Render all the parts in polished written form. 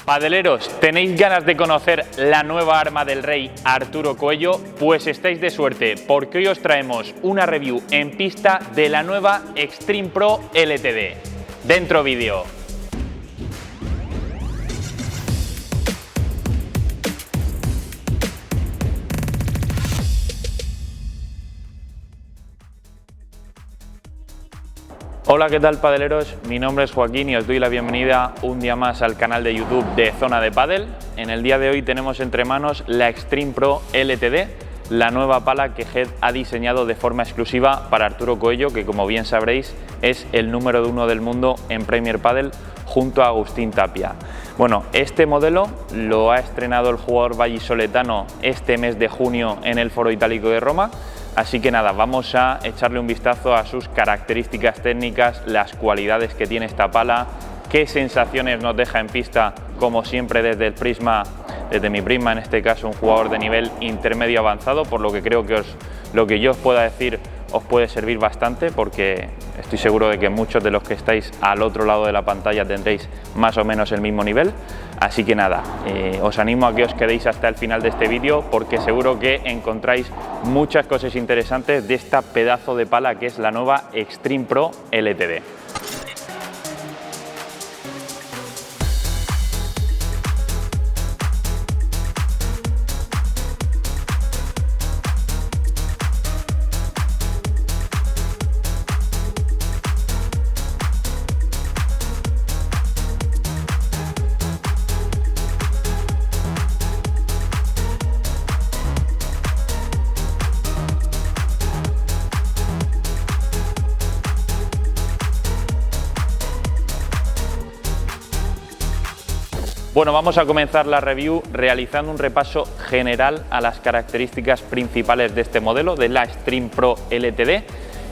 Padeleros, ¿tenéis ganas de conocer la nueva arma del rey Arturo Coello? Pues estáis de suerte, porque hoy os traemos una review en pista de la nueva Extreme Pro LTD. Dentro vídeo. Hola, ¿qué tal, padeleros? Mi nombre es Joaquín y os doy la bienvenida un día más al canal de YouTube de Zona de Padel. En el día de hoy tenemos entre manos la Extreme Pro LTD, la nueva pala que Head ha diseñado de forma exclusiva para Arturo Coello, que como bien sabréis es el número 1 del mundo en Premier Padel junto a Agustín Tapia. Bueno, este modelo lo ha estrenado el jugador vallisoletano este mes de junio en el Foro Itálico de Roma. Así que nada, vamos a echarle un vistazo a sus características técnicas, las cualidades que tiene esta pala, qué sensaciones nos deja en pista, como siempre desde mi prisma, en este caso un jugador de nivel intermedio avanzado, por lo que creo que lo que yo os pueda decir os puede servir bastante, porque estoy seguro de que muchos de los que estáis al otro lado de la pantalla tendréis más o menos el mismo nivel. Así que nada, os animo a que os quedéis hasta el final de este vídeo, porque seguro que encontráis muchas cosas interesantes de esta pedazo de pala que es la nueva Extreme Pro LTD. Bueno, vamos a comenzar la review realizando un repaso general a las características principales de este modelo, de la Extreme Pro LTD,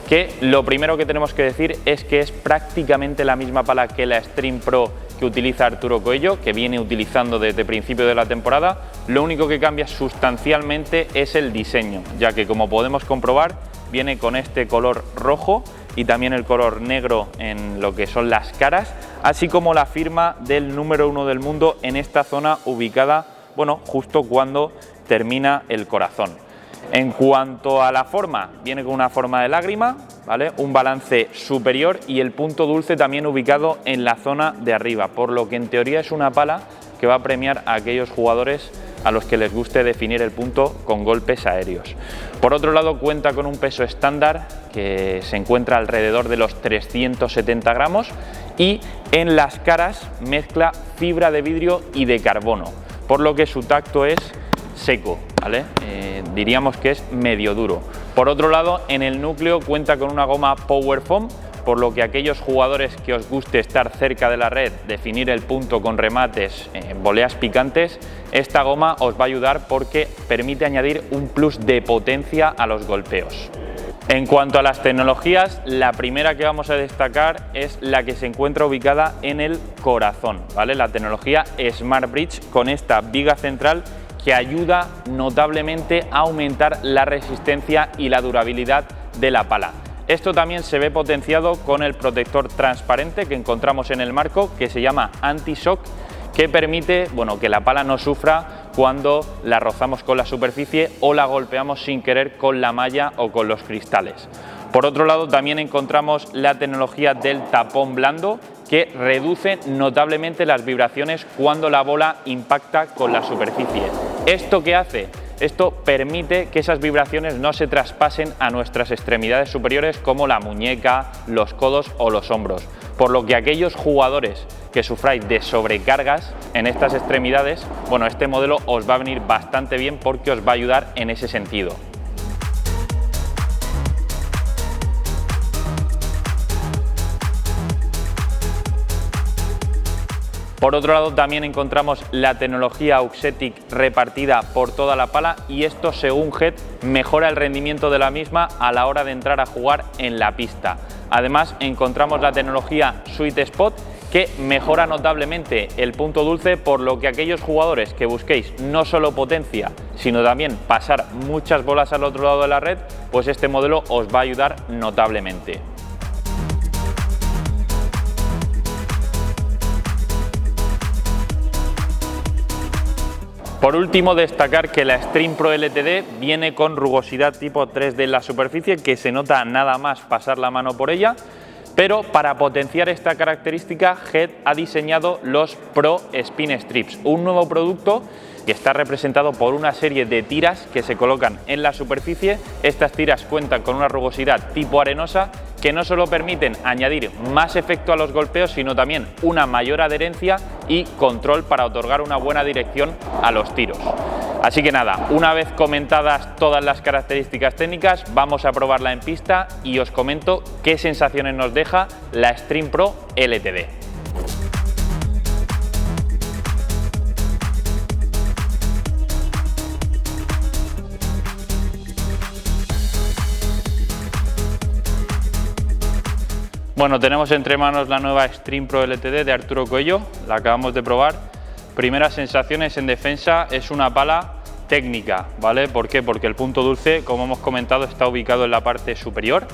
que lo primero que tenemos que decir es que es prácticamente la misma pala que la Extreme Pro que utiliza Arturo Coello, que viene utilizando desde principio de la temporada. Lo único que cambia sustancialmente es el diseño, ya que, como podemos comprobar, viene con este color rojo y también el color negro en lo que son las caras, así como la firma del número 1 del mundo en esta zona ubicada, bueno, justo cuando termina el corazón. En cuanto a la forma, viene con una forma de lágrima, ¿vale? Un balance superior y el punto dulce también ubicado en la zona de arriba, por lo que en teoría es una pala que va a premiar a aquellos jugadores a los que les guste definir el punto con golpes aéreos. Por otro lado, cuenta con un peso estándar que se encuentra alrededor de los 370 gramos y en las caras mezcla fibra de vidrio y de carbono, por lo que su tacto es seco, ¿vale? Diríamos que es medio duro. Por otro lado, en el núcleo cuenta con una goma Power Foam, por lo que aquellos jugadores que os guste estar cerca de la red, definir el punto con remates, voleas picantes, esta goma os va a ayudar porque permite añadir un plus de potencia a los golpeos. En cuanto a las tecnologías, la primera que vamos a destacar es la que se encuentra ubicada en el corazón, ¿vale? La tecnología Smart Bridge, con esta viga central que ayuda notablemente a aumentar la resistencia y la durabilidad de la pala. Esto también se ve potenciado con el protector transparente que encontramos en el marco, que se llama Anti-Shock, que permite, bueno, que la pala no sufra cuando la rozamos con la superficie o la golpeamos sin querer con la malla o con los cristales. Por otro lado, también encontramos la tecnología del tapón blando, que reduce notablemente las vibraciones cuando la bola impacta con la superficie. ¿Esto qué hace? Esto permite que esas vibraciones no se traspasen a nuestras extremidades superiores como la muñeca, los codos o los hombros, por lo que aquellos jugadores que sufráis de sobrecargas en estas extremidades, bueno, este modelo os va a venir bastante bien porque os va a ayudar en ese sentido. Por otro lado, también encontramos la tecnología Auxetic repartida por toda la pala, y esto, según Head, mejora el rendimiento de la misma a la hora de entrar a jugar en la pista. Además, encontramos la tecnología Sweet Spot, que mejora notablemente el punto dulce, por lo que aquellos jugadores que busquéis no solo potencia, sino también pasar muchas bolas al otro lado de la red, pues este modelo os va a ayudar notablemente. Por último, destacar que la Extreme Pro LTD viene con rugosidad tipo 3D en la superficie, que se nota nada más pasar la mano por ella, pero para potenciar esta característica, Head ha diseñado los Pro Spin Strips, un nuevo producto que está representado por una serie de tiras que se colocan en la superficie. Estas tiras cuentan con una rugosidad tipo arenosa que no solo permiten añadir más efecto a los golpeos, sino también una mayor adherencia y control para otorgar una buena dirección a los tiros. Así que nada, una vez comentadas todas las características técnicas, vamos a probarla en pista y os comento qué sensaciones nos deja la Extreme Pro LTD. Bueno, tenemos entre manos la nueva Extreme Pro LTD de Arturo Coello, la acabamos de probar. Primeras sensaciones en defensa, es una pala técnica, ¿vale? ¿Por qué? Porque el punto dulce, como hemos comentado, está ubicado en la parte superior.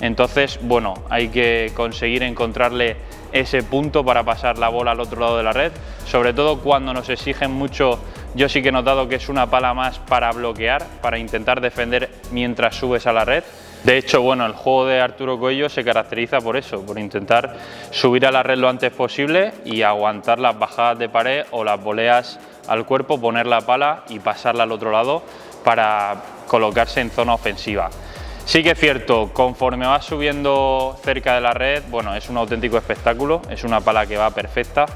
Entonces, bueno, hay que conseguir encontrarle ese punto para pasar la bola al otro lado de la red. Sobre todo cuando nos exigen mucho, yo sí que he notado que es una pala más para bloquear, para intentar defender mientras subes a la red. De hecho, bueno, el juego de Arturo Coello se caracteriza por eso, por intentar subir a la red lo antes posible y aguantar las bajadas de pared o las voleas al cuerpo, poner la pala y pasarla al otro lado para colocarse en zona ofensiva. Sí que es cierto, conforme vas subiendo cerca de la red, bueno, es un auténtico espectáculo, es una pala que va perfecta,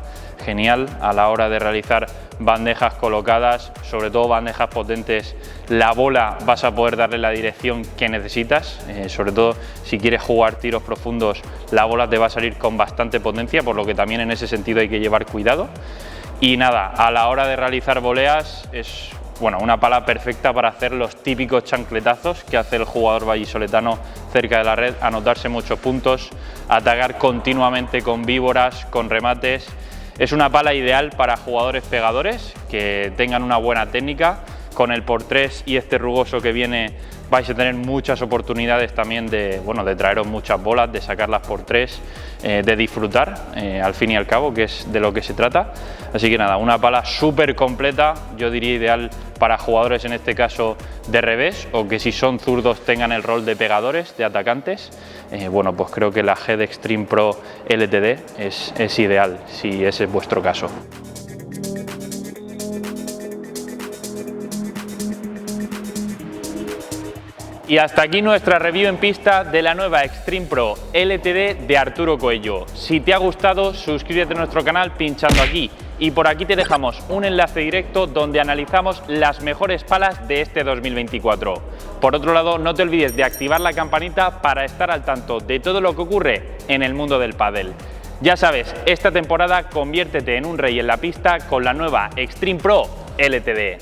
genial a la hora de realizar bandejas colocadas, sobre todo bandejas potentes. La bola vas a poder darle la dirección que necesitas, sobre todo si quieres jugar tiros profundos, la bola te va a salir con bastante potencia, por lo que también en ese sentido hay que llevar cuidado. Y nada, a la hora de realizar voleas es una pala perfecta para hacer los típicos chancletazos que hace el jugador vallisoletano cerca de la red, anotarse muchos puntos, atacar continuamente con víboras, con remates. Es una pala ideal para jugadores pegadores que tengan una buena técnica. Con el por 3 y este rugoso que viene vais a tener muchas oportunidades también de traeros muchas bolas, de sacarlas por 3, de disfrutar al fin y al cabo, que es de lo que se trata. Así que nada, una pala súper completa, yo diría ideal para jugadores en este caso de revés, o que si son zurdos tengan el rol de pegadores, de atacantes. Bueno, pues creo que la Head Extreme Pro LTD es ideal si ese es vuestro caso. Y hasta aquí nuestra review en pista de la nueva Extreme Pro LTD de Arturo Coello. Si te ha gustado, suscríbete a nuestro canal pinchando aquí. Y por aquí te dejamos un enlace directo donde analizamos las mejores palas de este 2024. Por otro lado, no te olvides de activar la campanita para estar al tanto de todo lo que ocurre en el mundo del pádel. Ya sabes, esta temporada conviértete en un rey en la pista con la nueva Extreme Pro LTD.